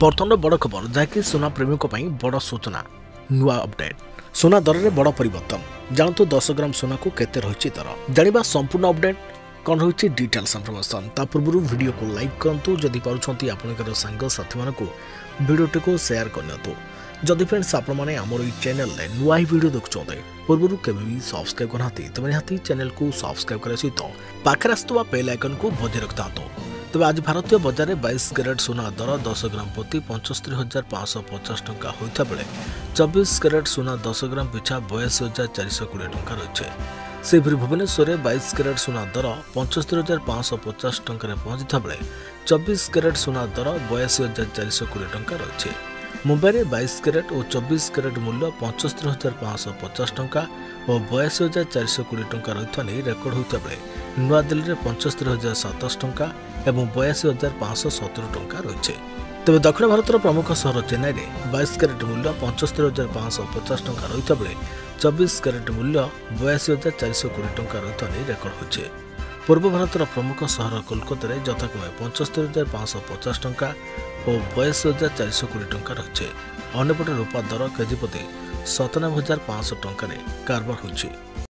बर्तमान बड़ खबर जहाँकि सोना प्रेमी बड़ सूचना नुआ अपडेट सोना दर में बड़ परिवर्तन जानतु 10 ग्राम सोना को केते रही दर जानिबा संपूर्ण अपडेट कौन रही डिटेल्स इनफॉरमेशन ता पूर्व वीडियो को लाइक करूँ जदि पार्टी आपंकर सांग साथी मानक वीडियोटी को शेयर करनी जदि फ्रेंड्स आपण मैंने आमर ये चैनल नुआ ही वीडियो देखुं पूर्व केवे भी सब्सक्राइब करना तेज निहाती चैनल को सब्सक्राइब करने सहित पाखे आसुवा बेल आइकन को बजाय रखता तेज आज भारतीय बजार में 22 कैरेट सोना दर 10 ग्राम प्रति 75,550 टंका होता बेले 24 कैरेट सोना 10 ग्राम पिछा 82,420 टंका रही से भुवनेश्वर में 22 कैरेट सोना दर 75,550 टंका पहुंचता बेले 24 कैरेट सोना दर 82,420 टंका रही मुंबई में 22 कैरेट और 24 कैरेट मूल्य 75,550 टंका और 82,420 टंका रही नहीं रेकर्ड होता बेले नुआ दिल्ली में 75,700 टंका और 82,570 टंका रही तेज दक्षिण भारत प्रमुख सहर चेन्नई में 22 कैरेट मूल्य 75,550 टंका रही बेले 24 कैरेट मूल्य 82,420 टंका रही नहीं रेकर्ड होती पूर्व भारत प्रमुख सहर कोलकाता में यथाक्रमे 75,550 टंका और 82,420 टंका रही अन्यपटे रूपा दर केजी प्रति 97,500 टंका कारबार होछि।